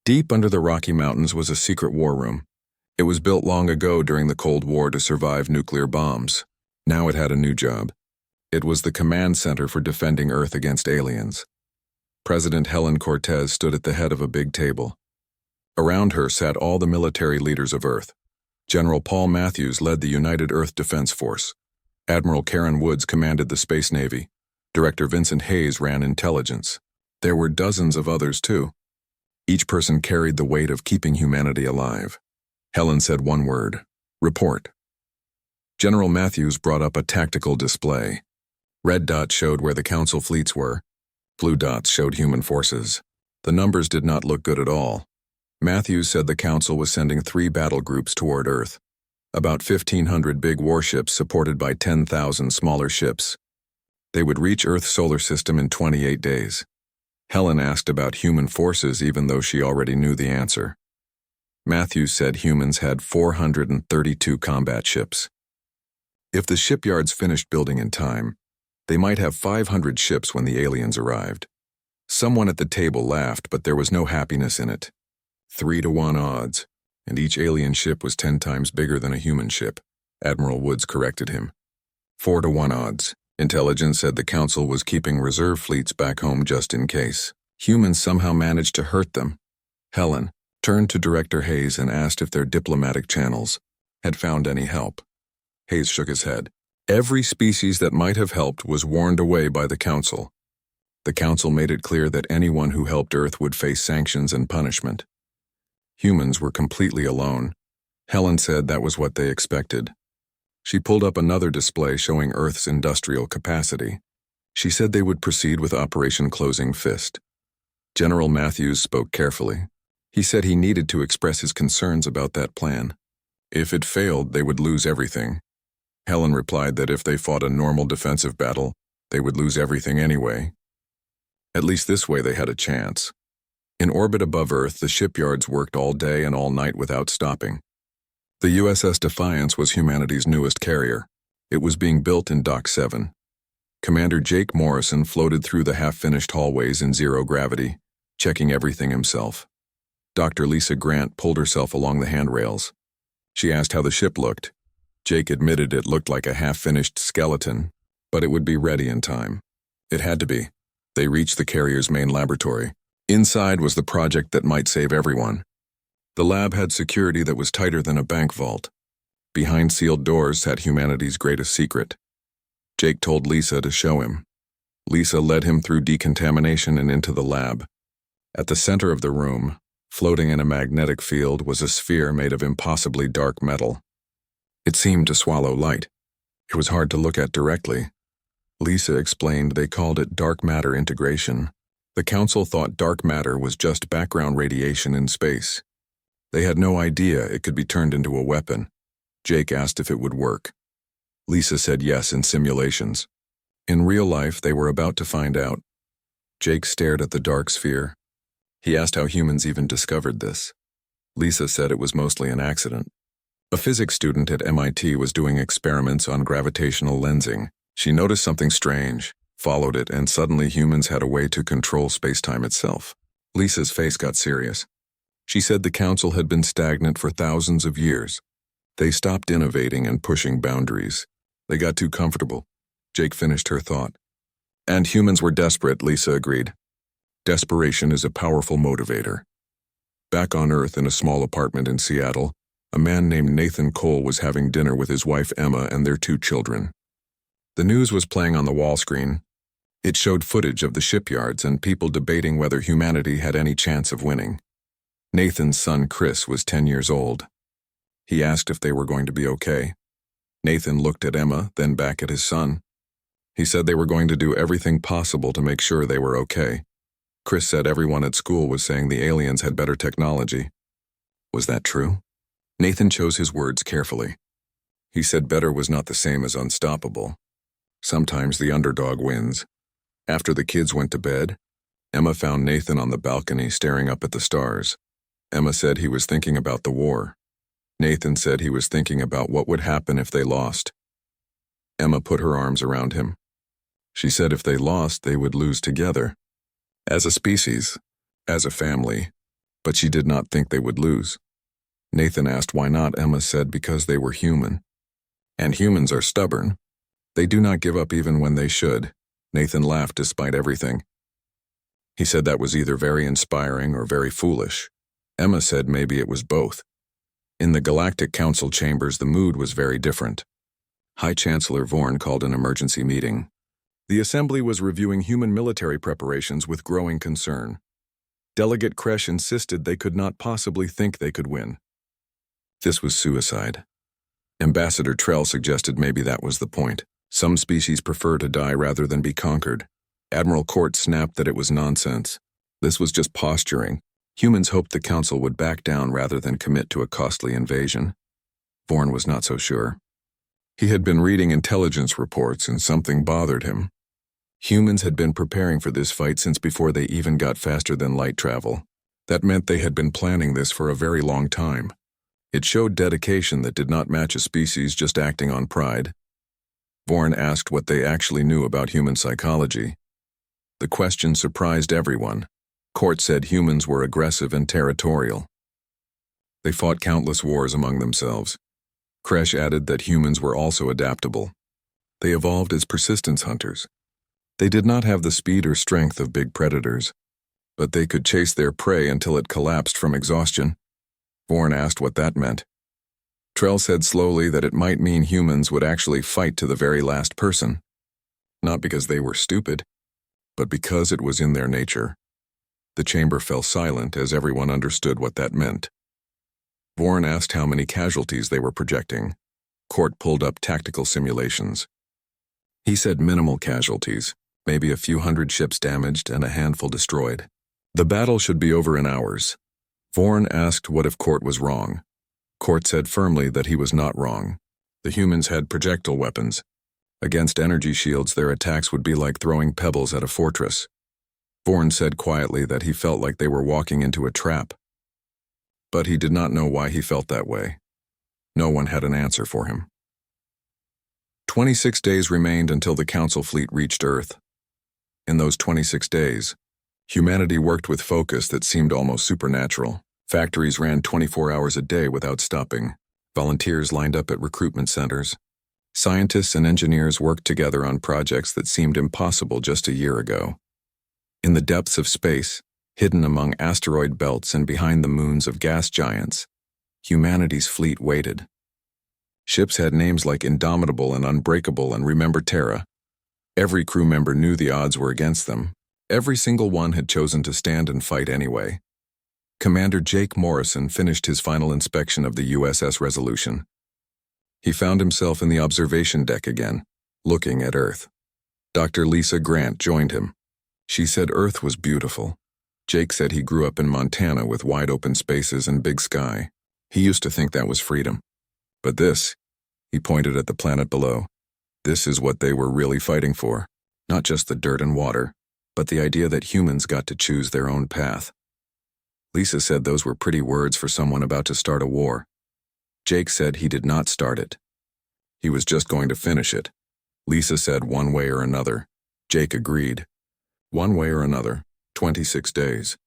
Deep under the Rocky Mountains was a secret war room. It was built long ago during the Cold War to survive nuclear bombs. Now it had a new job. It was the command center for defending Earth against aliens. President Helen Cortez stood at the head of a big table. Around her sat all the military leaders of Earth. General Paul Matthews led the United Earth Defense Force. Admiral Karen Woods commanded the Space Navy. Director Vincent Hayes ran intelligence. There were dozens of others, too. Each person carried the weight of keeping humanity alive. Helen said one word: report. General Matthews brought up a tactical display. Red dots showed where the Council fleets were. Blue dots showed human forces. The numbers did not look good at all. Matthews said the Council was sending 3 battle groups toward Earth. About 1,500 big warships supported by 10,000 smaller ships. They would reach Earth's solar system in 28 days. Helen asked about human forces even though she already knew the answer. Matthews said humans had 432 combat ships. If the shipyards finished building in time, they might have 500 ships when the aliens arrived. Someone at the table laughed, but there was no happiness in it. 3-to-1 odds, and each alien ship was 10 times bigger than a human ship. Admiral Woods corrected him. 4-to-1 odds. Intelligence said the Council was keeping reserve fleets back home just in case. Humans somehow managed to hurt them. Helen turned to Director Hayes and asked if their diplomatic channels had found any help. Hayes shook his head. Every species that might have helped was warned away by the Council. The Council made it clear that anyone who helped Earth would face sanctions and punishment. Humans were completely alone. Helen said that was what they expected. She pulled up another display showing Earth's industrial capacity. She said they would proceed with Operation Closing Fist. General Matthews spoke carefully. He said he needed to express his concerns about that plan. If it failed, they would lose everything. Helen replied that if they fought a normal defensive battle, they would lose everything anyway. At least this way they had a chance. In orbit above Earth, the shipyards worked all day and all night without stopping. The USS Defiance was humanity's newest carrier. It was being built in Dock 7. Commander Jake Morrison floated through the half-finished hallways in zero gravity, checking everything himself. Dr. Lisa Grant pulled herself along the handrails. She asked how the ship looked. Jake admitted it looked like a half-finished skeleton, but it would be ready in time. It had to be. They reached the carrier's main laboratory. Inside was the project that might save everyone. The lab had security that was tighter than a bank vault. Behind sealed doors sat humanity's greatest secret. Jake told Lisa to show him. Lisa led him through decontamination and into the lab. At the center of the room, floating in a magnetic field, was a sphere made of impossibly dark metal. It seemed to swallow light. It was hard to look at directly. Lisa explained they called it dark matter integration. The Council thought dark matter was just background radiation in space. They had no idea it could be turned into a weapon. Jake asked if it would work. Lisa said yes in simulations. In real life, they were about to find out. Jake stared at the dark sphere. He asked how humans even discovered this. Lisa said it was mostly an accident. A physics student at MIT was doing experiments on gravitational lensing. She noticed something strange, followed it, and suddenly humans had a way to control space-time itself. Lisa's face got serious. She said the Council had been stagnant for thousands of years. They stopped innovating and pushing boundaries. They got too comfortable. Jake finished her thought. And humans were desperate, Lisa agreed. Desperation is a powerful motivator. Back on Earth in a small apartment in Seattle, a man named Nathan Cole was having dinner with his wife Emma and their 2 children. The news was playing on the wall screen. It showed footage of the shipyards and people debating whether humanity had any chance of winning. Nathan's son Chris was 10 years old. He asked if they were going to be okay. Nathan looked at Emma, then back at his son. He said they were going to do everything possible to make sure they were okay. Chris said everyone at school was saying the aliens had better technology. Was that true? Nathan chose his words carefully. He said better was not the same as unstoppable. Sometimes the underdog wins. After the kids went to bed, Emma found Nathan on the balcony staring up at the stars. Emma said he was thinking about the war. Nathan said he was thinking about what would happen if they lost. Emma put her arms around him. She said if they lost, they would lose together. As a species, as a family, but she did not think they would lose. Nathan asked why not. Emma said because they were human. And humans are stubborn. They do not give up even when they should. Nathan laughed despite everything. He said that was either very inspiring or very foolish. Emma said maybe it was both. In the Galactic Council chambers, the mood was very different. High Chancellor Vorn called an emergency meeting. The assembly was reviewing human military preparations with growing concern. Delegate Kresh insisted they could not possibly think they could win. This was suicide. Ambassador Trell suggested maybe that was the point. Some species prefer to die rather than be conquered. Admiral Court snapped that it was nonsense. This was just posturing. Humans hoped the Council would back down rather than commit to a costly invasion. Vorn was not so sure. He had been reading intelligence reports and something bothered him. Humans had been preparing for this fight since before they even got faster than light travel. That meant they had been planning this for a very long time. It showed dedication that did not match a species just acting on pride. Vorn asked what they actually knew about human psychology. The question surprised everyone. Court said humans were aggressive and territorial. They fought countless wars among themselves. Kresh added that humans were also adaptable. They evolved as persistence hunters. They did not have the speed or strength of big predators, but they could chase their prey until it collapsed from exhaustion. Vorn asked what that meant. Trell said slowly that it might mean humans would actually fight to the very last person. Not because they were stupid, but because it was in their nature. The chamber fell silent as everyone understood what that meant. Vorn asked how many casualties they were projecting. Court pulled up tactical simulations. He said minimal casualties, maybe a few hundred ships damaged and a handful destroyed. The battle should be over in hours. Vorn asked what if Court was wrong. Court said firmly that he was not wrong. The humans had projectile weapons. Against energy shields, their attacks would be like throwing pebbles at a fortress. Vorn said quietly that he felt like they were walking into a trap. But he did not know why he felt that way. No one had an answer for him. 26 days remained until the Council fleet reached Earth. In those 26 days, humanity worked with focus that seemed almost supernatural. Factories ran 24 hours a day without stopping. Volunteers lined up at recruitment centers. Scientists and engineers worked together on projects that seemed impossible just a year ago. In the depths of space, hidden among asteroid belts and behind the moons of gas giants, humanity's fleet waited. Ships had names like Indomitable and Unbreakable and Remember Terra. Every crew member knew the odds were against them. Every single one had chosen to stand and fight anyway. Commander Jake Morrison finished his final inspection of the USS Resolution. He found himself in the observation deck again, looking at Earth. Dr. Lisa Grant joined him. She said Earth was beautiful. Jake said he grew up in Montana with wide open spaces and big sky. He used to think that was freedom. But this, he pointed at the planet below, this is what they were really fighting for. Not just the dirt and water, but the idea that humans got to choose their own path. Lisa said those were pretty words for someone about to start a war. Jake said he did not start it. He was just going to finish it. Lisa said one way or another. Jake agreed. One way or another, 26 days.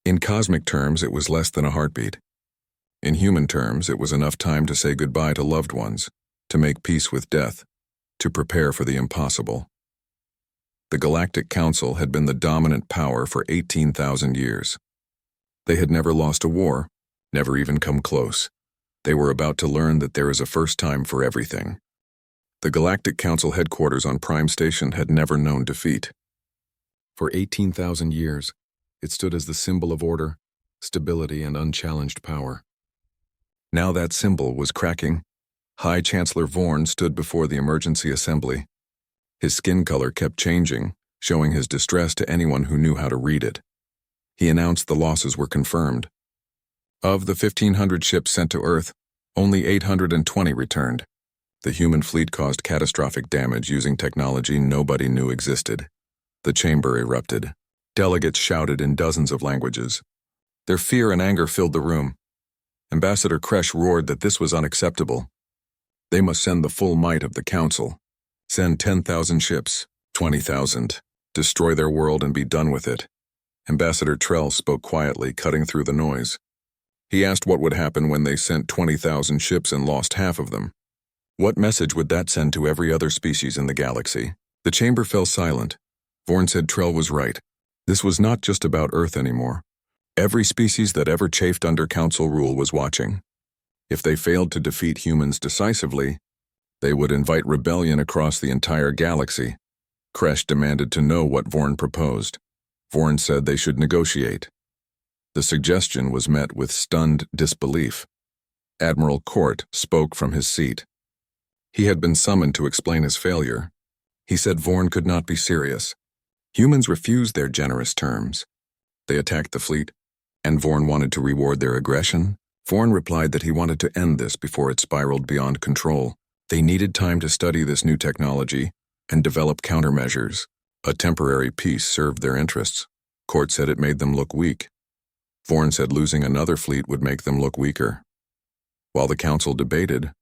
In cosmic terms, it was less than a heartbeat. In human terms, it was enough time to say goodbye to loved ones, to make peace with death, to prepare for the impossible. The Galactic Council had been the dominant power for 18,000 years. They had never lost a war, never even come close. They were about to learn that there is a first time for everything. The Galactic Council headquarters on Prime Station had never known defeat. For 18,000 years, it stood as the symbol of order, stability, and unchallenged power. Now that symbol was cracking. High Chancellor Vorn stood before the emergency assembly. His skin color kept changing, showing his distress to anyone who knew how to read it. He announced the losses were confirmed. Of the 1,500 ships sent to Earth, only 820 returned. The human fleet caused catastrophic damage using technology nobody knew existed. The chamber erupted. Delegates shouted in dozens of languages. Their fear and anger filled the room. Ambassador Kresh roared that this was unacceptable. They must send the full might of the Council. Send 10,000 ships, 20,000. Destroy their world and be done with it. Ambassador Trell spoke quietly, cutting through the noise. He asked what would happen when they sent 20,000 ships and lost half of them. What message would that send to every other species in the galaxy? The chamber fell silent. Vorn said Trell was right. This was not just about Earth anymore. Every species that ever chafed under Council rule was watching. If they failed to defeat humans decisively, they would invite rebellion across the entire galaxy. Kresh demanded to know what Vorn proposed. Vorn said they should negotiate. The suggestion was met with stunned disbelief. Admiral Court spoke from his seat. He had been summoned to explain his failure. He said Vorn could not be serious. Humans refused their generous terms. They attacked the fleet, and Vorn wanted to reward their aggression. Vorn replied that he wanted to end this before it spiraled beyond control. They needed time to study this new technology and develop countermeasures. A temporary peace served their interests. Court said it made them look weak. Vorn said losing another fleet would make them look weaker. While the council debated,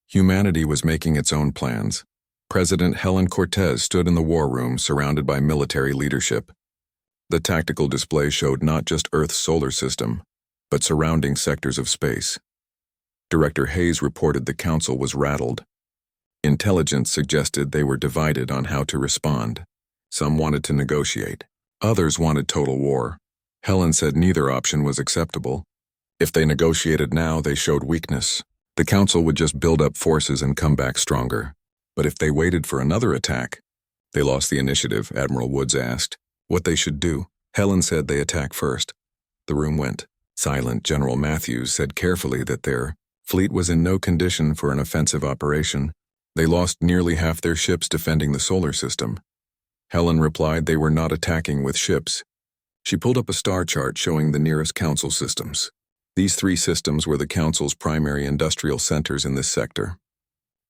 humanity was making its own plans. President Helen Cortez stood in the war room surrounded by military leadership. The tactical display showed not just Earth's solar system, but surrounding sectors of space. Director Hayes reported the council was rattled. Intelligence suggested they were divided on how to respond. Some wanted to negotiate. Others wanted total war. Helen said neither option was acceptable. If they negotiated now, they showed weakness. The council would just build up forces and come back stronger. But if they waited for another attack, they lost the initiative. Admiral Woods asked what they should do. Helen said they attack first. The room went silent. General Matthews said carefully that their fleet was in no condition for an offensive operation. They lost nearly half their ships defending the solar system. Helen replied they were not attacking with ships. She pulled up a star chart showing the nearest council systems. These 3 systems were the council's primary industrial centers in this sector.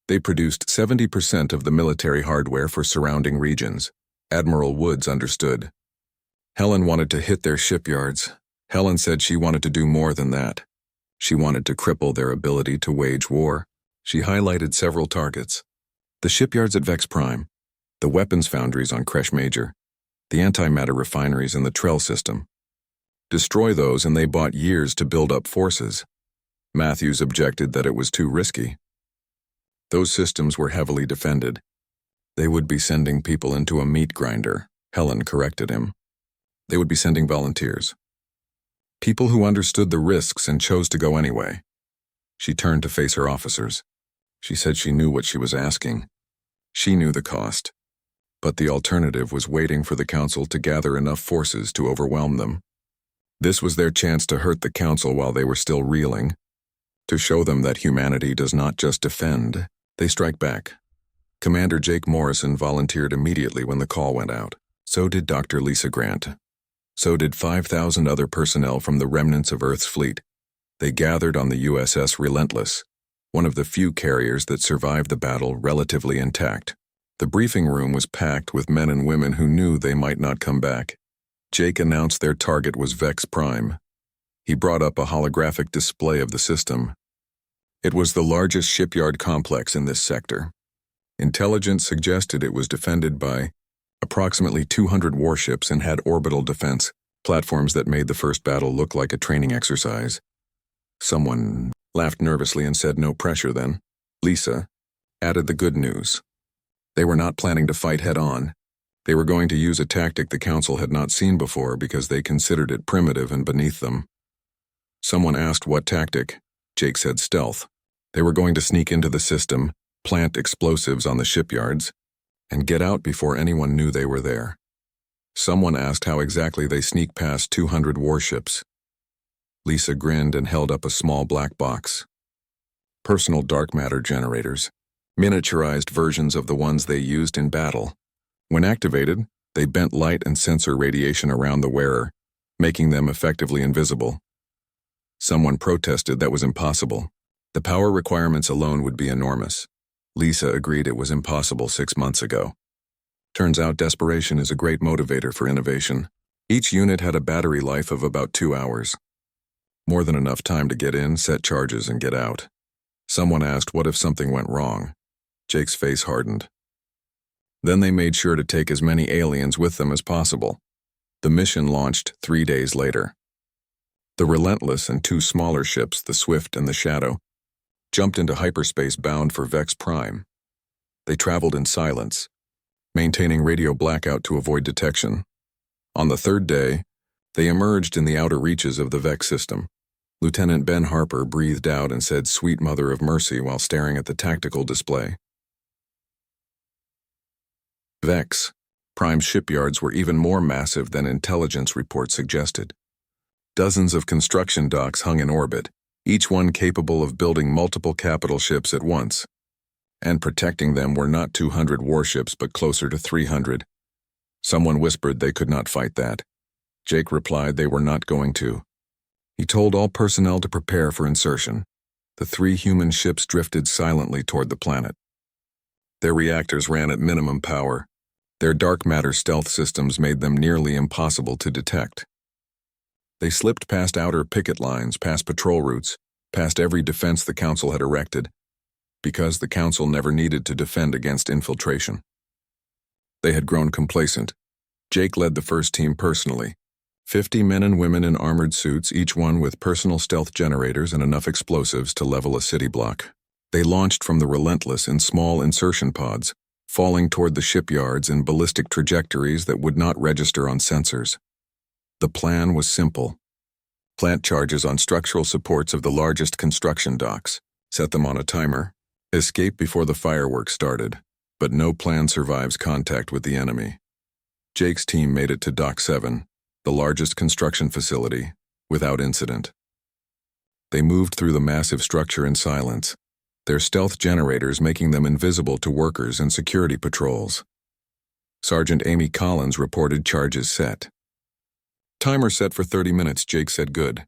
They produced 70% of the military hardware for surrounding regions. Admiral Woods understood. Helen wanted to hit their shipyards. Helen said she wanted to do more than that. She wanted to cripple their ability to wage war. She highlighted several targets. The shipyards at Vex Prime, the weapons foundries on Kresh Major, the antimatter refineries in the Trell system. Destroy those and they bought years to build up forces. Matthews objected that it was too risky. Those systems were heavily defended. They would be sending people into a meat grinder. Helen corrected him. They would be sending volunteers. People who understood the risks and chose to go anyway. She turned to face her officers. She said she knew what she was asking. She knew the cost. But the alternative was waiting for the council to gather enough forces to overwhelm them. This was their chance to hurt the council while they were still reeling. To show them that humanity does not just defend, they strike back. Commander Jake Morrison volunteered immediately when the call went out. So did Dr. Lisa Grant. So did 5,000 other personnel from the remnants of Earth's fleet. They gathered on the USS Relentless, one of the few carriers that survived the battle relatively intact. The briefing room was packed with men and women who knew they might not come back. Jake announced their target was Vex Prime. He brought up a holographic display of the system. It was the largest shipyard complex in this sector. Intelligence suggested it was defended by approximately 200 warships and had orbital defense, platforms that made the first battle look like a training exercise. Someone laughed nervously and said no pressure then. Lisa added the good news. They were not planning to fight head-on. They were going to use a tactic the council had not seen before because they considered it primitive and beneath them. Someone asked what tactic. Jake said stealth. They were going to sneak into the system, plant explosives on the shipyards, and get out before anyone knew they were there. Someone asked how exactly they sneak past 200 warships. Lisa grinned and held up a small black box. Personal dark matter generators. Miniaturized versions of the ones they used in battle. When activated, they bent light and sensor radiation around the wearer, making them effectively invisible. Someone protested that was impossible. The power requirements alone would be enormous. Lisa agreed it was impossible 6 months ago. Turns out desperation is a great motivator for innovation. Each unit had a battery life of about 2 hours. More than enough time to get in, set charges, and get out. Someone asked what if something went wrong. Jake's face hardened. Then they made sure to take as many aliens with them as possible. The mission launched 3 days later. The Relentless and 2 smaller ships, the Swift and the Shadow, jumped into hyperspace bound for Vex Prime. They traveled in silence, maintaining radio blackout to avoid detection. On the 3rd day, they emerged in the outer reaches of the Vex system. Lieutenant Ben Harper breathed out and said, "Sweet Mother of Mercy," while staring at the tactical display. Vex Prime shipyards were even more massive than intelligence reports suggested. Dozens of construction docks hung in orbit, each one capable of building multiple capital ships at once. And protecting them were not 200 warships but closer to 300. Someone whispered they could not fight that. Jake replied they were not going to. He told all personnel to prepare for insertion. The 3 human ships drifted silently toward the planet. Their reactors ran at minimum power. Their dark matter stealth systems made them nearly impossible to detect. They slipped past outer picket lines, past patrol routes, past every defense the Council had erected, because the Council never needed to defend against infiltration. They had grown complacent. Jake led the first team personally. 50 men and women in armored suits, each one with personal stealth generators and enough explosives to level a city block. They launched from the Relentless in small insertion pods, falling toward the shipyards in ballistic trajectories that would not register on sensors. The plan was simple. Plant charges on structural supports of the largest construction docks, set them on a timer, escape before the fireworks started, but no plan survives contact with the enemy. Jake's team made it to Dock 7, the largest construction facility, without incident. They moved through the massive structure in silence, their stealth generators making them invisible to workers and security patrols. Sergeant Amy Collins reported charges set. "Timer set for 30 minutes, Jake said. Good."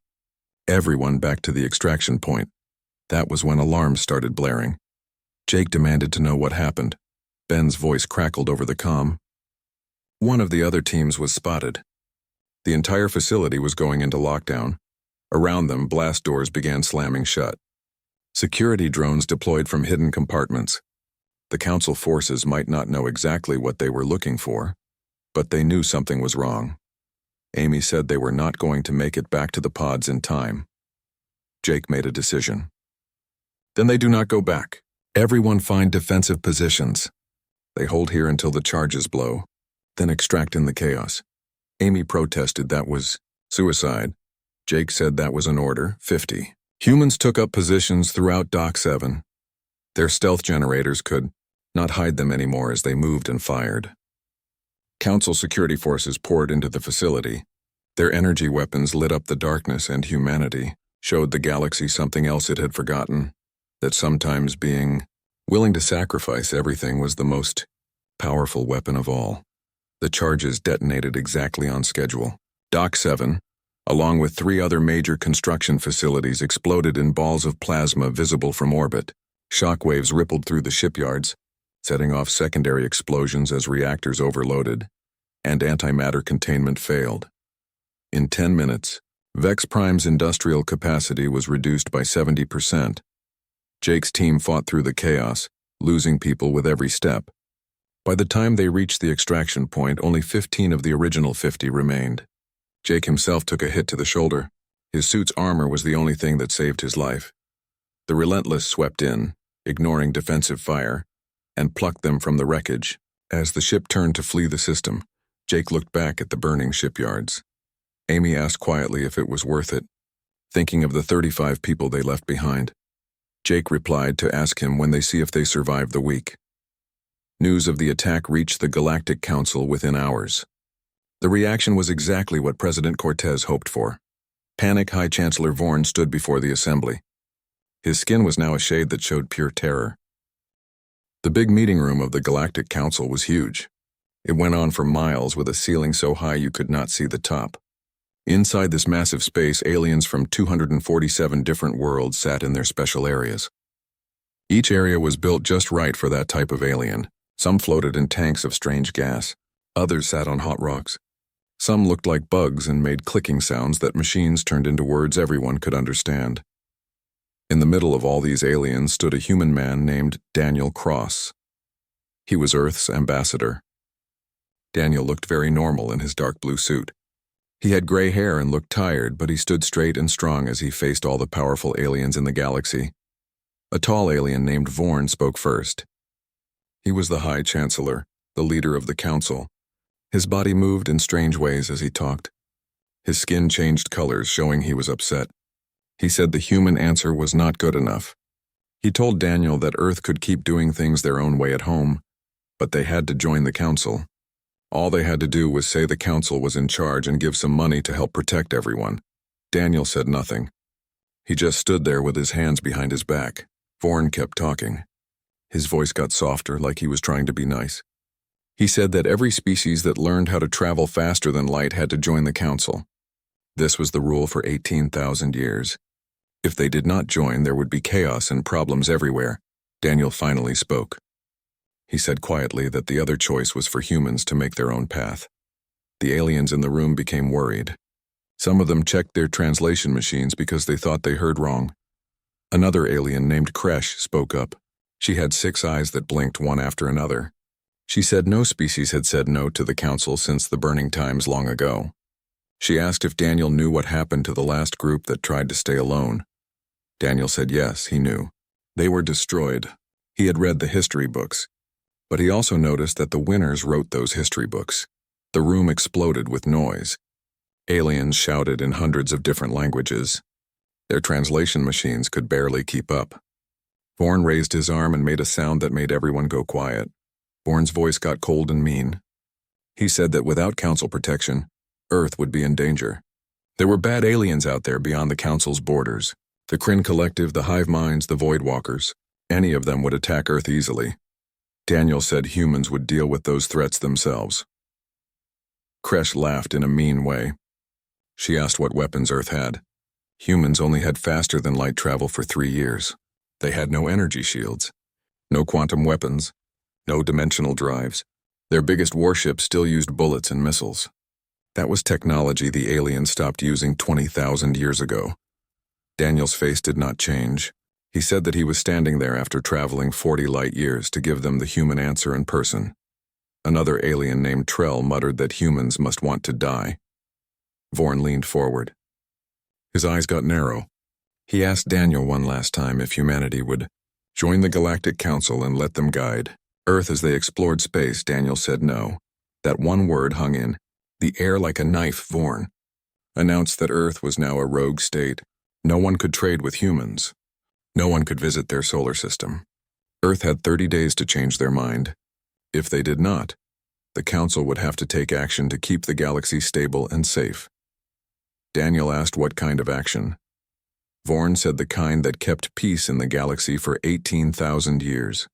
Everyone back to the extraction point. That was when alarms started blaring. Jake demanded to know what happened. Ben's voice crackled over the comm. One of the other teams was spotted. The entire facility was going into lockdown. Around them, blast doors began slamming shut. Security drones deployed from hidden compartments. The Council forces might not know exactly what they were looking for, but they knew something was wrong. Amy said they were not going to make it back to the pods in time. Jake made a decision. "Then they do not go back. Everyone find defensive positions. They hold here until the charges blow, then extract in the chaos." Amy protested that was suicide. Jake said that was an order. 50 humans took up positions throughout Dock 7. Their stealth generators could not hide them anymore as they moved and fired. Council security forces poured into the facility. Their energy weapons lit up the darkness, and humanity showed the galaxy something else it had forgotten, that sometimes being willing to sacrifice everything was the most powerful weapon of all. The charges detonated exactly on schedule. Dock 7, along with 3 other major construction facilities, exploded in balls of plasma visible from orbit. Shockwaves rippled through the shipyards, setting off secondary explosions as reactors overloaded, and antimatter containment failed. In 10 minutes, Vex Prime's industrial capacity was reduced by 70%. Jake's team fought through the chaos, losing people with every step. By the time they reached the extraction point, only 15 of the original 50 remained. Jake himself took a hit to the shoulder. His suit's armor was the only thing that saved his life. The Relentless swept in, ignoring defensive fire, and plucked them from the wreckage. As the ship turned to flee the system, Jake looked back at the burning shipyards. Amy asked quietly if it was worth it, thinking of the 35 people they left behind. Jake replied to ask him when they see if they survived the week. News of the attack reached the Galactic Council within hours. The reaction was exactly what President Cortez hoped for. Panic High Chancellor Vorn stood before the assembly. His skin was now a shade that showed pure terror. The big meeting room of the Galactic Council was huge. It went on for miles with a ceiling so high you could not see the top. Inside this massive space, aliens from 247 different worlds sat in their special areas. Each area was built just right for that type of alien. Some floated in tanks of strange gas. Others sat on hot rocks. Some looked like bugs and made clicking sounds that machines turned into words everyone could understand. In the middle of all these aliens stood a human man named Daniel Cross. He was Earth's ambassador. Daniel looked very normal in his dark blue suit. He had gray hair and looked tired, but he stood straight and strong as he faced all the powerful aliens in the galaxy. A tall alien named Vorn spoke first. He was the High Chancellor, the leader of the Council. His body moved in strange ways as he talked. His skin changed colors, showing he was upset. He said the human answer was not good enough. He told Daniel that Earth could keep doing things their own way at home, but they had to join the Council. All they had to do was say the Council was in charge and give some money to help protect everyone. Daniel said nothing. He just stood there with his hands behind his back. Vorn kept talking. His voice got softer, like he was trying to be nice. He said that every species that learned how to travel faster than light had to join the Council. This was the rule for 18,000 years. If they did not join, there would be chaos and problems everywhere. Daniel finally spoke. He said quietly that the other choice was for humans to make their own path. The aliens in the room became worried. Some of them checked their translation machines because they thought they heard wrong. Another alien named Kresh spoke up. She had 6 eyes that blinked one after another. She said no species had said no to the Council since the burning times long ago. She asked if Daniel knew what happened to the last group that tried to stay alone. Daniel said yes, he knew. They were destroyed. He had read the history books. But he also noticed that the winners wrote those history books. The room exploded with noise. Aliens shouted in hundreds of different languages. Their translation machines could barely keep up. Vorn raised his arm and made a sound that made everyone go quiet. Vorn's voice got cold and mean. He said that without Council protection, Earth would be in danger. There were bad aliens out there beyond the Council's borders. The Kryn Collective, the Hive Minds, the Void Walkers. Any of them would attack Earth easily. Daniel said humans would deal with those threats themselves. Kresh laughed in a mean way. She asked what weapons Earth had. Humans only had faster-than-light travel for 3 years. They had no energy shields, no quantum weapons, no dimensional drives. Their biggest warships still used bullets and missiles. That was technology the aliens stopped using 20,000 years ago. Daniel's face did not change. He said that he was standing there after traveling 40 light years to give them the human answer in person. Another alien named Trell muttered that humans must want to die. Vorn leaned forward. His eyes got narrow. He asked Daniel one last time if humanity would join the Galactic Council and let them guide Earth as they explored space. Daniel said no. That one word hung in the air like a knife. Vorn announced that Earth was now a rogue state. No one could trade with humans. No one could visit their solar system. Earth had 30 days to change their mind. If they did not, the Council would have to take action to keep the galaxy stable and safe. Daniel asked what kind of action. Vorn said the kind that kept peace in the galaxy for 18,000 years.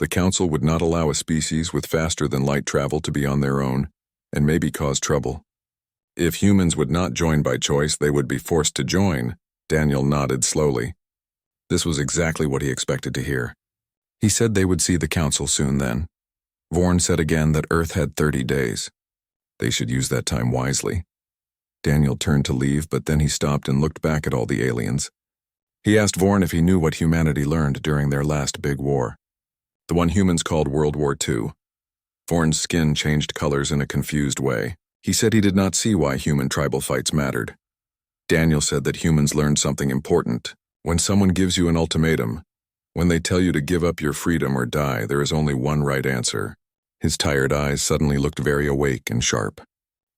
The Council would not allow a species with faster-than-light travel to be on their own and maybe cause trouble. If humans would not join by choice, they would be forced to join. Daniel nodded slowly. This was exactly what he expected to hear. He said they would see the Council soon then. Vorn said again that Earth had 30 days. They should use that time wisely. Daniel turned to leave, but then he stopped and looked back at all the aliens. He asked Vorn if he knew what humanity learned during their last big war. The one humans called World War II. Vorn's skin changed colors in a confused way. He said he did not see why human tribal fights mattered. Daniel said that humans learned something important. When someone gives you an ultimatum, when they tell you to give up your freedom or die, there is only one right answer. His tired eyes suddenly looked very awake and sharp.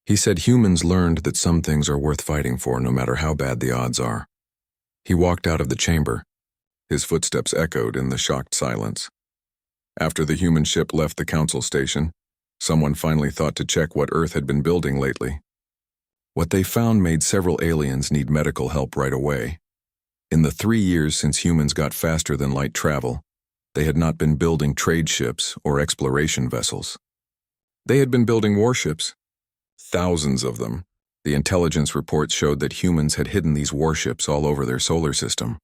He said humans learned that some things are worth fighting for no matter how bad the odds are. He walked out of the chamber. His footsteps echoed in the shocked silence. After the human ship left the Council station, someone finally thought to check what Earth had been building lately. What they found made several aliens need medical help right away. In the 3 years since humans got faster-than-light travel, they had not been building trade ships or exploration vessels. They had been building warships. Thousands of them. The intelligence reports showed that humans had hidden these warships all over their solar system.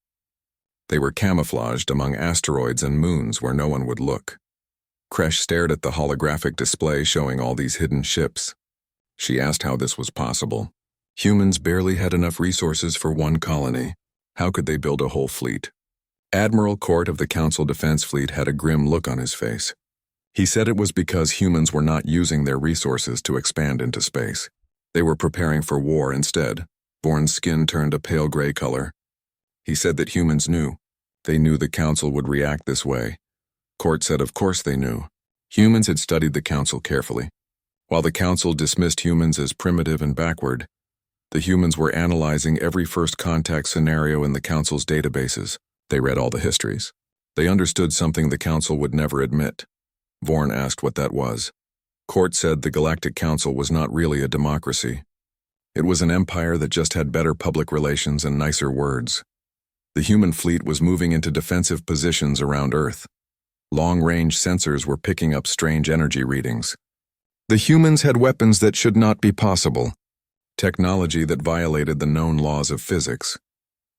They were camouflaged among asteroids and moons where no one would look. Kresh stared at the holographic display showing all these hidden ships. She asked how this was possible. Humans barely had enough resources for one colony. How could they build a whole fleet? Admiral Court of the Council Defense Fleet had a grim look on his face. He said it was because humans were not using their resources to expand into space. They were preparing for war instead. Vorn's skin turned a pale gray color. He said that humans knew. They knew the council would react this way. Court said of course they knew. Humans had studied the council carefully. While the council dismissed humans as primitive and backward, the humans were analyzing every first contact scenario in the council's databases. They read all the histories. They understood something the council would never admit. Vorn asked what that was. Court said the Galactic Council was not really a democracy. It was an empire that just had better public relations and nicer words. The human fleet was moving into defensive positions around Earth. Long-range sensors were picking up strange energy readings. The humans had weapons that should not be possible. Technology that violated the known laws of physics.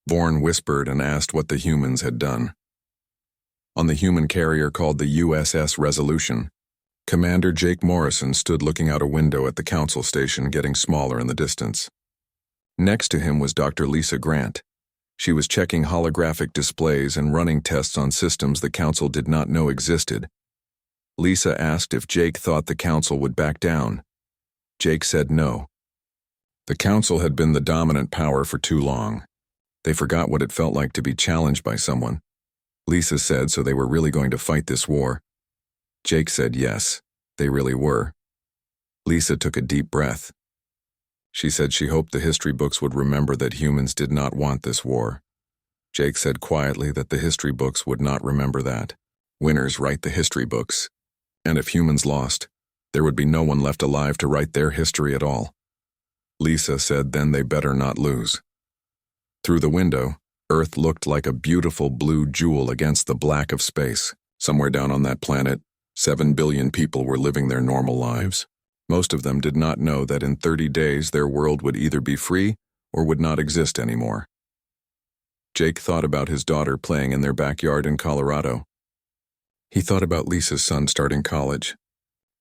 Vorn whispered and asked what the humans had done. On the human carrier called the USS Resolution, Commander Jake Morrison stood looking out a window at the council station getting smaller in the distance. Next to him was Dr. Lisa Grant. She was checking holographic displays and running tests on systems the council did not know existed. Lisa asked if Jake thought the council would back down. Jake said no. The council had been the dominant power for too long. They forgot what it felt like to be challenged by someone. Lisa said so they were really going to fight this war. Jake said yes, they really were. Lisa took a deep breath. She said she hoped the history books would remember that humans did not want this war. Jake said quietly that the history books would not remember that. Winners write the history books. And if humans lost, there would be no one left alive to write their history at all. Lisa said then they better not lose. Through the window, Earth looked like a beautiful blue jewel against the black of space. Somewhere down on that planet, 7 billion people were living their normal lives. Most of them did not know that in 30 days their world would either be free or would not exist anymore. Jake thought about his daughter playing in their backyard in Colorado. He thought about Lisa's son starting college.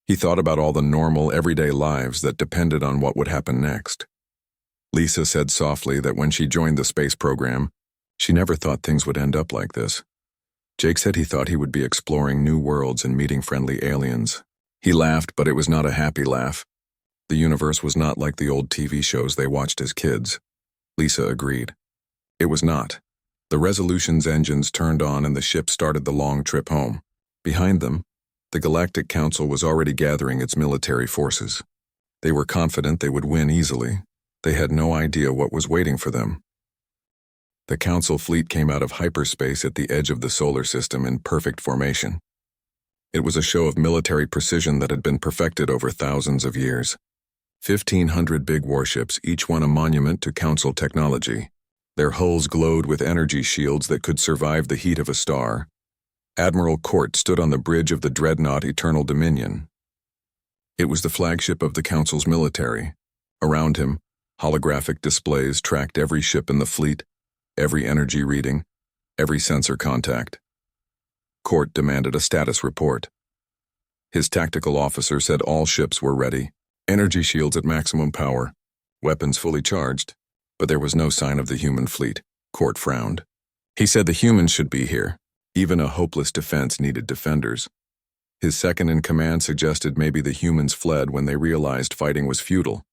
He thought about all the normal, everyday lives that depended on what would happen next. Lisa said softly that when she joined the space program, she never thought things would end up like this. Jake said he thought he would be exploring new worlds and meeting friendly aliens. He laughed, but it was not a happy laugh. The universe was not like the old TV shows they watched as kids. Lisa agreed. It was not. The Resolution's engines turned on and the ship started the long trip home. Behind them, the Galactic Council was already gathering its military forces. They were confident they would win easily. They had no idea what was waiting for them. The Council fleet came out of hyperspace at the edge of the solar system in perfect formation. It was a show of military precision that had been perfected over thousands of years. 1,500 big warships, each one a monument to Council technology. Their hulls glowed with energy shields that could survive the heat of a star. Admiral Court stood on the bridge of the dreadnought Eternal Dominion. It was the flagship of the Council's military. Around him, holographic displays tracked every ship in the fleet, every energy reading, every sensor contact. Court demanded a status report. His tactical officer said all ships were ready, energy shields at maximum power, weapons fully charged, but there was no sign of the human fleet. Court frowned. He said the humans should be here. Even a hopeless defense needed defenders. His second-in-command suggested maybe the humans fled when they realized fighting was futile.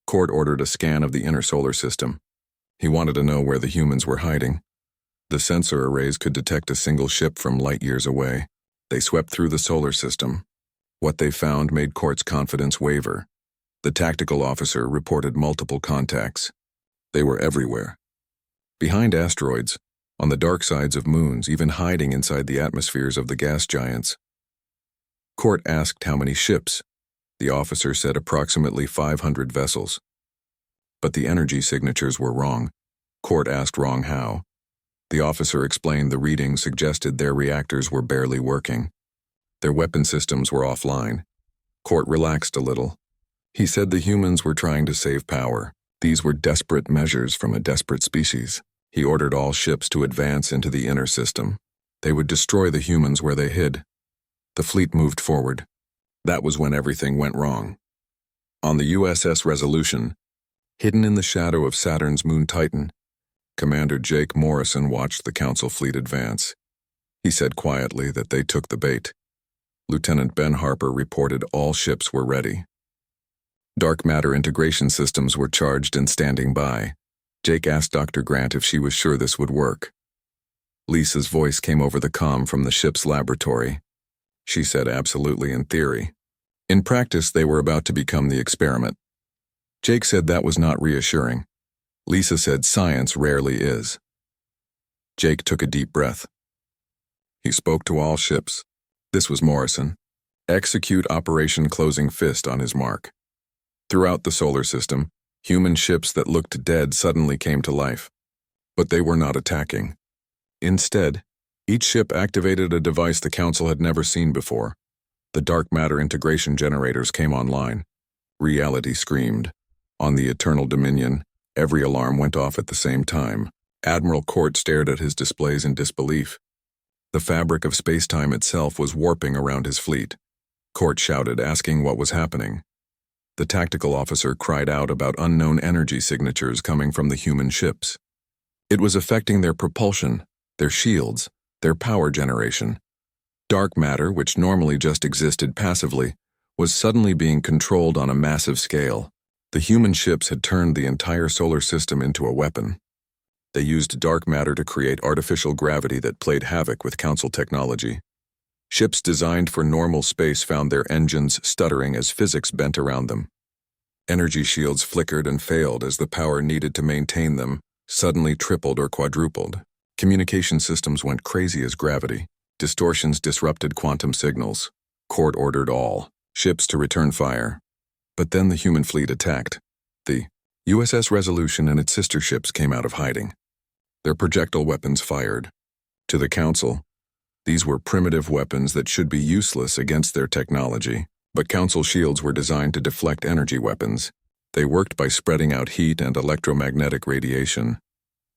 Court ordered a scan of the inner solar system. He wanted to know where the humans were hiding. The sensor arrays could detect a single ship from light years away. They swept through the solar system. What they found made Court's confidence waver. The tactical officer reported multiple contacts. They were everywhere. Behind asteroids, on the dark sides of moons, even hiding inside the atmospheres of the gas giants. Court asked how many ships. The officer said approximately 500 vessels. But the energy signatures were wrong. Court asked wrong how. The officer explained the readings suggested their reactors were barely working. Their weapon systems were offline. Court relaxed a little. He said the humans were trying to save power. These were desperate measures from a desperate species. He ordered all ships to advance into the inner system. They would destroy the humans where they hid. The fleet moved forward. That was when everything went wrong. On the USS Resolution, hidden in the shadow of Saturn's moon Titan, Commander Jake Morrison watched the Council fleet advance. He said quietly that they took the bait. Lieutenant Ben Harper reported all ships were ready. Dark matter integration systems were charged and standing by. Jake asked Dr. Grant if she was sure this would work. Lisa's voice came over the comm from the ship's laboratory. She said absolutely in theory. In practice, they were about to become the experiment. Jake said that was not reassuring. Lisa said science rarely is. Jake took a deep breath. He spoke to all ships. This was Morrison. Execute Operation Closing Fist on his mark. Throughout the solar system, human ships that looked dead suddenly came to life. But they were not attacking. Instead, each ship activated a device the Council had never seen before. The dark matter integration generators came online. Reality screamed. On the Eternal Dominion, every alarm went off at the same time. Admiral Court stared at his displays in disbelief. The fabric of space-time itself was warping around his fleet. Court shouted, asking what was happening. The tactical officer cried out about unknown energy signatures coming from the human ships. It was affecting their propulsion, their shields, their power generation. Dark matter, which normally just existed passively, was suddenly being controlled on a massive scale. The human ships had turned the entire solar system into a weapon. They used dark matter to create artificial gravity that played havoc with Council technology. Ships designed for normal space found their engines stuttering as physics bent around them. Energy shields flickered and failed as the power needed to maintain them suddenly tripled or quadrupled. Communication systems went crazy as gravity. Distortions disrupted quantum signals. Court ordered all ships to return fire. But then the human fleet attacked. The USS Resolution and its sister ships came out of hiding. Their projectile weapons fired. To the Council, these were primitive weapons that should be useless against their technology, but Council shields were designed to deflect energy weapons. They worked by spreading out heat and electromagnetic radiation.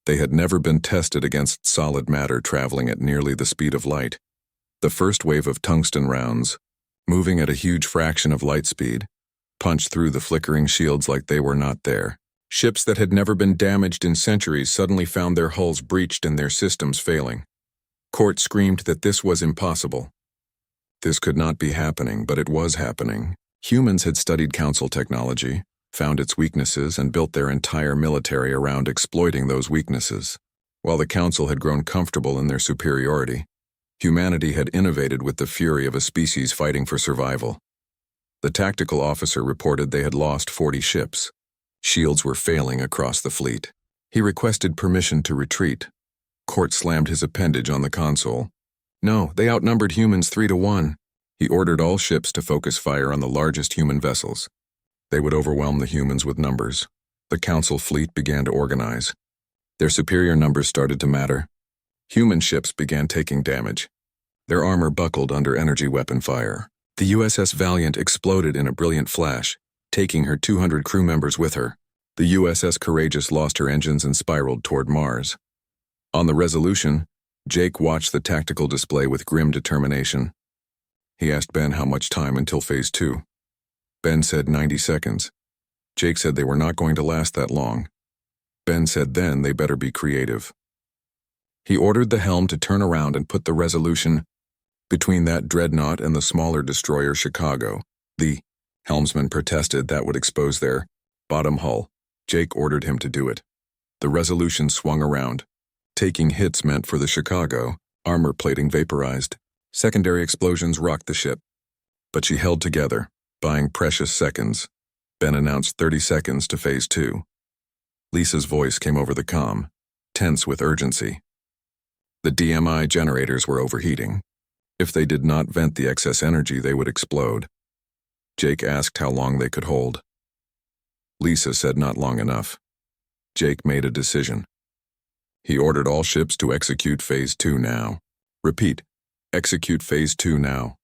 They had never been tested against solid matter traveling at nearly the speed of light. The first wave of tungsten rounds, moving at a huge fraction of light speed, punched through the flickering shields like they were not there. Ships that had never been damaged in centuries suddenly found their hulls breached and their systems failing. Court screamed that this was impossible. This could not be happening, but it was happening. Humans had studied Council technology, found its weaknesses, and built their entire military around exploiting those weaknesses. While the Council had grown comfortable in their superiority, humanity had innovated with the fury of a species fighting for survival. The tactical officer reported they had lost 40 ships. Shields were failing across the fleet. He requested permission to retreat. Court slammed his appendage on the console. No, they outnumbered humans 3-1. He ordered all ships to focus fire on the largest human vessels. They would overwhelm the humans with numbers. The Council fleet began to organize. Their superior numbers started to matter. Human ships began taking damage. Their armor buckled under energy weapon fire. The USS Valiant exploded in a brilliant flash, taking her 200 crew members with her. The USS Courageous lost her engines and spiraled toward Mars. On the Resolution, Jake watched the tactical display with grim determination. He asked Ben how much time until Phase 2. Ben said 90 seconds. Jake said they were not going to last that long. Ben said then they better be creative. He ordered the helm to turn around and put the Resolution between that dreadnought and the smaller destroyer Chicago. The helmsman protested that would expose their bottom hull. Jake ordered him to do it. The Resolution swung around. Taking hits meant for the Chicago, armor plating vaporized. Secondary explosions rocked the ship. But she held together, buying precious seconds. Ben announced 30 seconds to Phase 2. Lisa's voice came over the comm, tense with urgency. The DMI generators were overheating. If they did not vent the excess energy, they would explode. Jake asked how long they could hold. Lisa said not long enough. Jake made a decision. He ordered all ships to execute Phase 2 now. Repeat, execute Phase 2 now.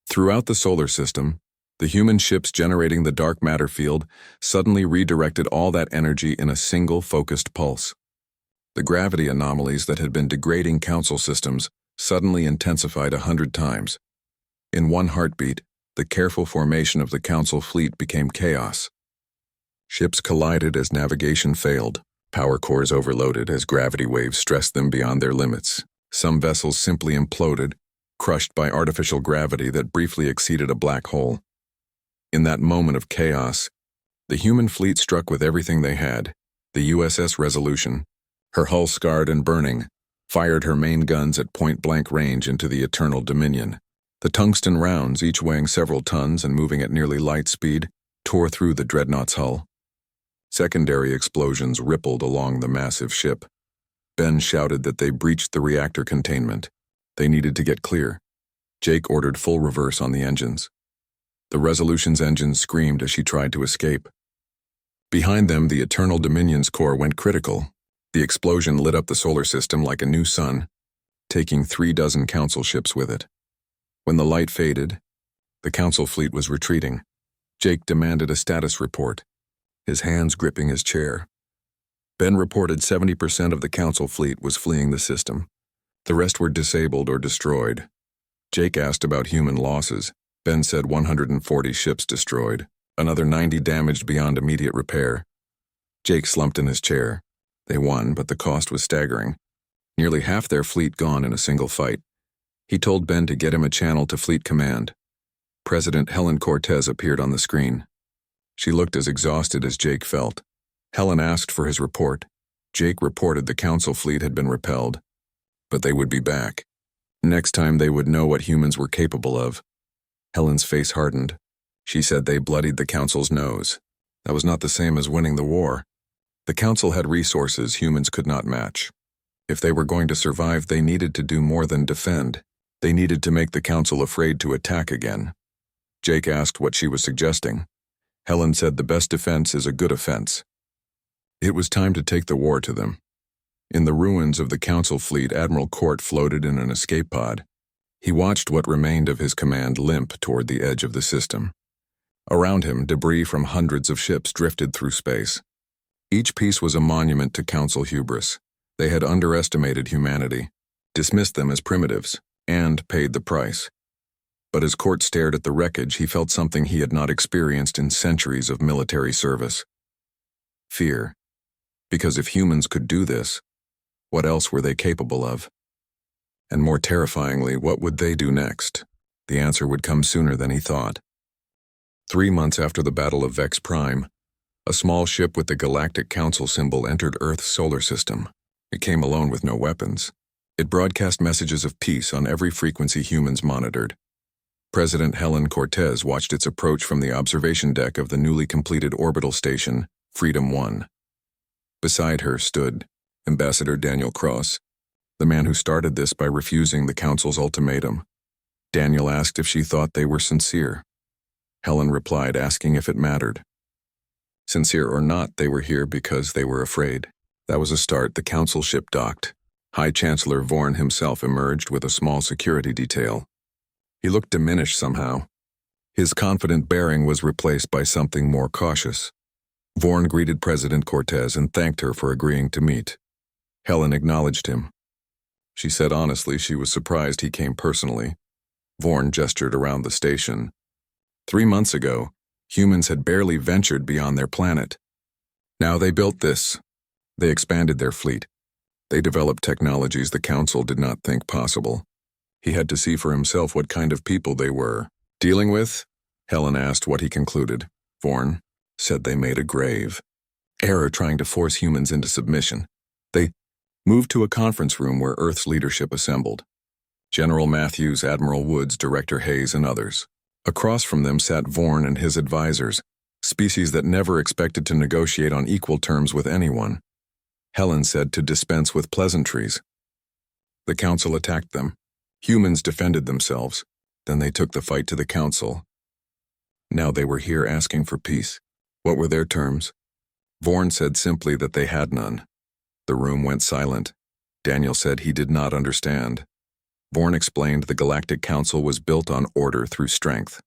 Throughout the solar system, the human ships generating the dark matter field suddenly redirected all that energy in a single focused pulse. The gravity anomalies that had been degrading Council systems suddenly intensified 100 times. In one heartbeat, the careful formation of the Council fleet became chaos. Ships collided as navigation failed. Power cores overloaded as gravity waves stressed them beyond their limits. Some vessels simply imploded, crushed by artificial gravity that briefly exceeded a black hole. In that moment of chaos, the human fleet struck with everything they had. The USS Resolution, her hull scarred and burning, fired her main guns at point-blank range into the Eternal Dominion. The tungsten rounds, each weighing several tons and moving at nearly light speed, tore through the dreadnought's hull. Secondary explosions rippled along the massive ship. Ben shouted that they breached the reactor containment. They needed to get clear. Jake ordered full reverse on the engines. The Resolution's engines screamed as she tried to escape. Behind them, the Eternal Dominion's core went critical. The explosion lit up the solar system like a new sun, taking 36 Council ships with it. When the light faded, the Council fleet was retreating. Jake demanded a status report, his hands gripping his chair. Ben reported 70% of the Council fleet was fleeing the system. The rest were disabled or destroyed. Jake asked about human losses. Ben said 140 ships destroyed, another 90 damaged beyond immediate repair. Jake slumped in his chair. They won, but the cost was staggering. Nearly half their fleet gone in a single fight. He told Ben to get him a channel to Fleet Command. President Helen Cortez appeared on the screen. She looked as exhausted as Jake felt. Helen asked for his report. Jake reported the Council fleet had been repelled, but they would be back. Next time they would know what humans were capable of. Helen's face hardened. She said they bloodied the Council's nose. That was not the same as winning the war. The Council had resources humans could not match. If they were going to survive, they needed to do more than defend. They needed to make the Council afraid to attack again. Jake asked what she was suggesting. Helen said the best defense is a good offense. It was time to take the war to them. In the ruins of the Council fleet, Admiral Court floated in an escape pod. He watched what remained of his command limp toward the edge of the system. Around him, debris from hundreds of ships drifted through space. Each piece was a monument to Council hubris. They had underestimated humanity, dismissed them as primitives, and paid the price. But as Court stared at the wreckage, he felt something he had not experienced in centuries of military service. Fear. Because if humans could do this, what else were they capable of? And more terrifyingly, what would they do next? The answer would come sooner than he thought. 3 months after the Battle of Vex Prime, a small ship with the Galactic Council symbol entered Earth's solar system. It came alone with no weapons. It broadcast messages of peace on every frequency humans monitored. President Helen Cortez watched its approach from the observation deck of the newly completed orbital station, Freedom 1. Beside her stood Ambassador Daniel Cross, the man who started this by refusing the Council's ultimatum. Daniel asked if she thought they were sincere. Helen replied, asking if it mattered. Sincere or not, they were here because they were afraid. That was a start. The Council ship docked. High Chancellor Vorn himself emerged with a small security detail. He looked diminished somehow. His confident bearing was replaced by something more cautious. Vorn greeted President Cortez and thanked her for agreeing to meet. Helen acknowledged him. She said honestly she was surprised he came personally. Vorn gestured around the station. 3 months ago, humans had barely ventured beyond their planet. Now they built this. They expanded their fleet. They developed technologies the Council did not think possible. He had to see for himself what kind of people they were dealing with. Helen asked what he concluded. Vorn said they made a grave error trying to force humans into submission. They moved to a conference room where Earth's leadership assembled. General Matthews, Admiral Woods, Director Hayes, and others. Across from them sat Vorn and his advisors, species that never expected to negotiate on equal terms with anyone. Helen said to dispense with pleasantries. The Council attacked them. Humans defended themselves. Then they took the fight to the Council. Now they were here asking for peace. What were their terms? Vorn said simply that they had none. The room went silent. Daniel said he did not understand. Vorn explained the Galactic Council was built on order through strength.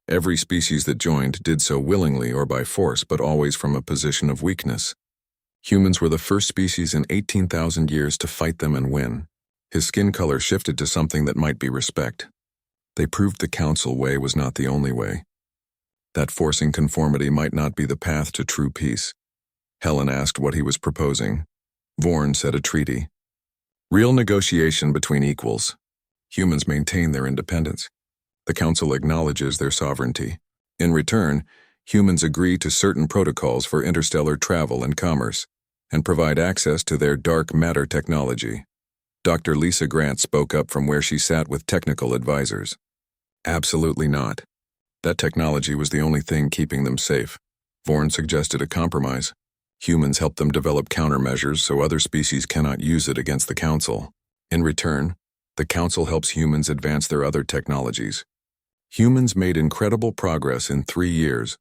Every species that joined did so willingly or by force, but always from a position of weakness. Humans were the first species in 18,000 years to fight them and win. His skin color shifted to something that might be respect. They proved the Council way was not the only way. That forcing conformity might not be the path to true peace. Helen asked what he was proposing. Vorn said a treaty. Real negotiation between equals. Humans maintain their independence. The Council acknowledges their sovereignty. In return, humans agree to certain protocols for interstellar travel and commerce, and provide access to their dark matter technology. Dr. Lisa Grant spoke up from where she sat with technical advisors. Absolutely not. That technology was the only thing keeping them safe. Vorn suggested a compromise. Humans help them develop countermeasures so other species cannot use it against the Council. In return, the Council helps humans advance their other technologies. Humans made incredible progress in 3 years,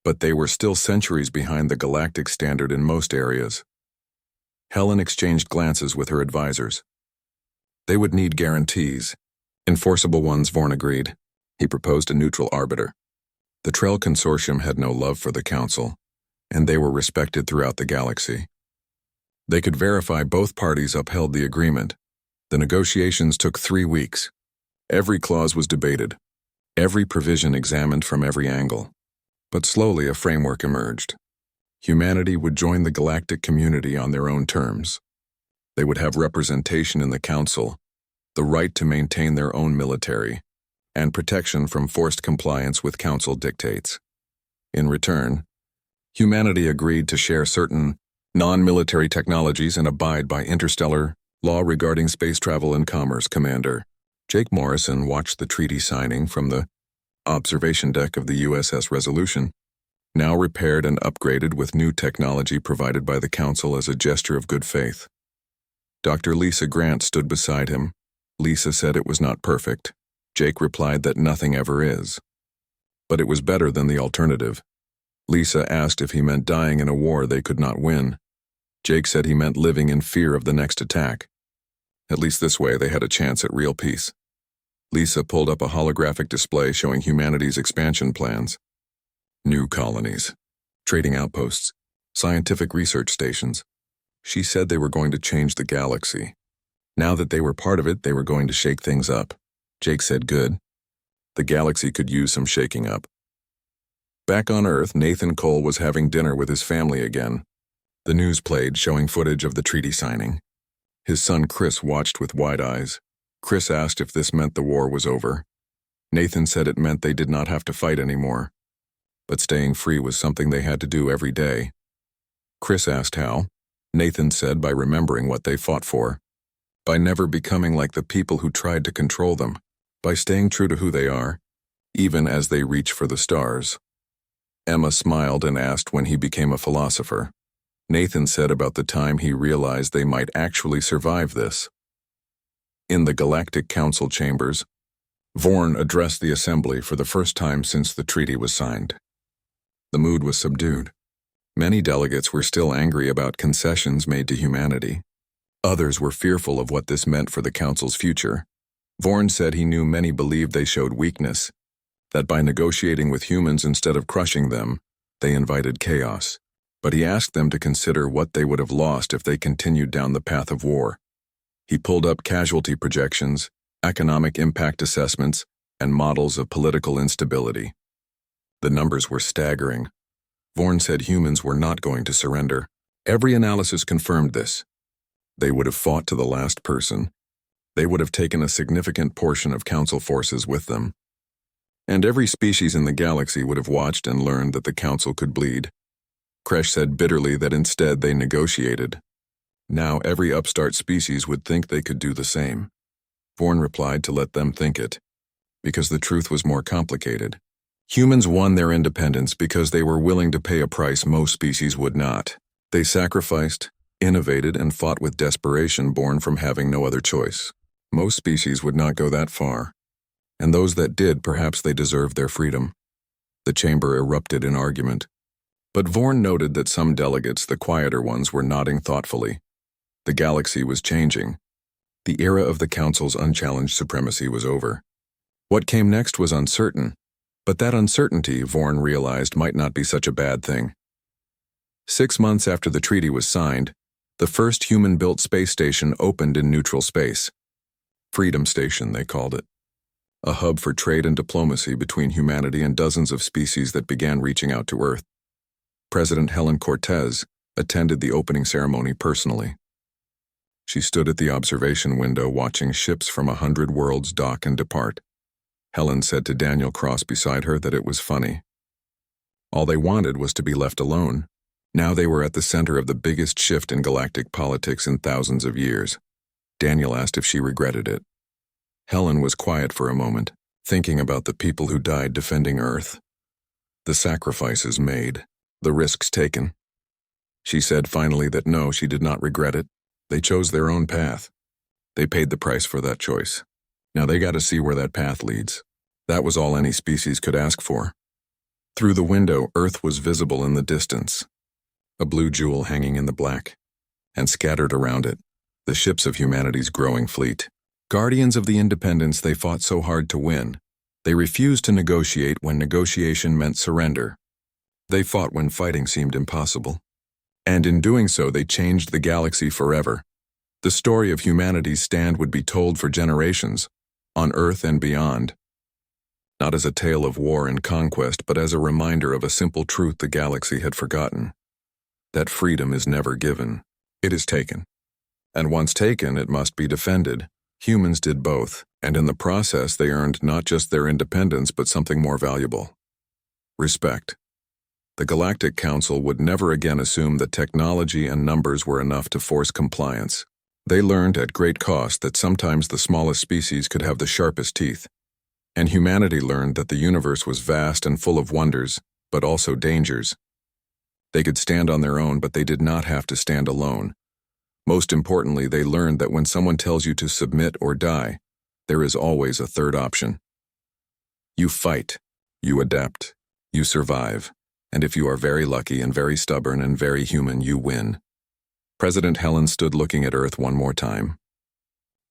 but they were still centuries behind the galactic standard in most areas. Helen exchanged glances with her advisors. They would need guarantees. Enforceable ones, Vorn agreed. He proposed a neutral arbiter. The Trell Consortium had no love for the Council, and they were respected throughout the galaxy. They could verify both parties upheld the agreement. The negotiations took 3 weeks. Every clause was debated, every provision examined from every angle. But slowly a framework emerged. Humanity would join the galactic community on their own terms. They would have representation in the Council, the right to maintain their own military, and protection from forced compliance with Council dictates. In return, humanity agreed to share certain non-military technologies and abide by interstellar law regarding space travel and commerce. Commander Jake Morrison watched the treaty signing from the observation deck of the USS Resolution, now repaired and upgraded with new technology provided by the Council as a gesture of good faith. Dr. Lisa Grant stood beside him. Lisa said it was not perfect. Jake replied that nothing ever is. But it was better than the alternative. Lisa asked if he meant dying in a war they could not win. Jake said he meant living in fear of the next attack. At least this way they had a chance at real peace. Lisa pulled up a holographic display showing humanity's expansion plans. New colonies, trading outposts, scientific research stations. She said they were going to change the galaxy. Now that they were part of it, they were going to shake things up. Jake said good. The galaxy could use some shaking up. Back on Earth, Nathan Cole was having dinner with his family again. The news played, showing footage of the treaty signing. His son Chris watched with wide eyes. Chris asked if this meant the war was over. Nathan said it meant they did not have to fight anymore. But staying free was something they had to do every day. Chris asked how. Nathan said by remembering what they fought for. By never becoming like the people who tried to control them. By staying true to who they are, even as they reach for the stars. Emma smiled and asked when he became a philosopher. Nathan said about the time he realized they might actually survive this. In the Galactic Council chambers, Vorn addressed the assembly for the first time since the treaty was signed. The mood was subdued. Many delegates were still angry about concessions made to humanity. Others were fearful of what this meant for the Council's future. Vorn said he knew many believed they showed weakness, that by negotiating with humans instead of crushing them, they invited chaos. But he asked them to consider what they would have lost if they continued down the path of war. He pulled up casualty projections, economic impact assessments, and models of political instability. The numbers were staggering. Vorn said humans were not going to surrender. Every analysis confirmed this. They would have fought to the last person. They would have taken a significant portion of Council forces with them. And every species in the galaxy would have watched and learned that the Council could bleed. Kresh said bitterly that instead they negotiated. Now every upstart species would think they could do the same. Vorn replied to let them think it, because the truth was more complicated. Humans won their independence because they were willing to pay a price most species would not. They sacrificed, innovated, and fought with desperation born from having no other choice. Most species would not go that far. And those that did, perhaps they deserved their freedom. The chamber erupted in argument. But Vorn noted that some delegates, the quieter ones, were nodding thoughtfully. The galaxy was changing. The era of the Council's unchallenged supremacy was over. What came next was uncertain, but that uncertainty, Vorn realized, might not be such a bad thing. 6 months after the treaty was signed, the first human-built space station opened in neutral space. Freedom Station, they called it. A hub for trade and diplomacy between humanity and dozens of species that began reaching out to Earth. President Helen Cortez attended the opening ceremony personally. She stood at the observation window watching ships from 100 worlds dock and depart. Helen said to Daniel Cross beside her that it was funny. All they wanted was to be left alone. Now they were at the center of the biggest shift in galactic politics in thousands of years. Daniel asked if she regretted it. Helen was quiet for a moment, thinking about the people who died defending Earth. The sacrifices made, the risks taken. She said finally that no, she did not regret it. They chose their own path. They paid the price for that choice. Now they got to see where that path leads. That was all any species could ask for. Through the window, Earth was visible in the distance, a blue jewel hanging in the black, and scattered around it, the ships of humanity's growing fleet. Guardians of the independence they fought so hard to win. They refused to negotiate when negotiation meant surrender. They fought when fighting seemed impossible. And in doing so, they changed the galaxy forever. The story of humanity's stand would be told for generations, on Earth and beyond. Not as a tale of war and conquest, but as a reminder of a simple truth the galaxy had forgotten. That freedom is never given, it is taken. And once taken, it must be defended. Humans did both, and in the process they earned not just their independence but something more valuable. Respect. The Galactic Council would never again assume that technology and numbers were enough to force compliance. They learned at great cost that sometimes the smallest species could have the sharpest teeth. And humanity learned that the universe was vast and full of wonders, but also dangers. They could stand on their own, but they did not have to stand alone. Most importantly, they learned that when someone tells you to submit or die, there is always a third option. You fight, you adapt, you survive, and if you are very lucky and very stubborn and very human, you win. President Helen stood looking at Earth one more time.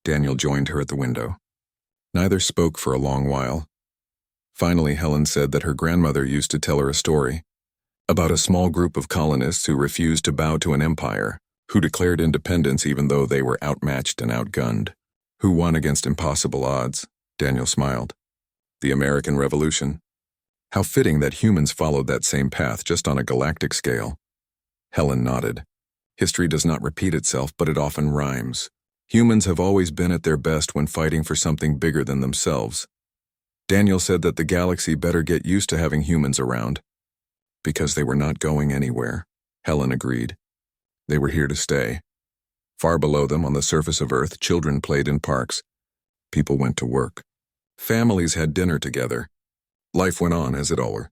Daniel joined her at the window. Neither spoke for a long while. Finally, Helen said that her grandmother used to tell her a story about a small group of colonists who refused to bow to an empire, who declared independence even though they were outmatched and outgunned. Who won against impossible odds? Daniel smiled. The American Revolution. How fitting that humans followed that same path, just on a galactic scale. Helen nodded. History does not repeat itself, but it often rhymes. Humans have always been at their best when fighting for something bigger than themselves. Daniel said that the galaxy better get used to having humans around, because they were not going anywhere. Helen agreed. They were here to stay. Far below them, on the surface of Earth, children played in parks. People went to work. Families had dinner together. Life went on as it always.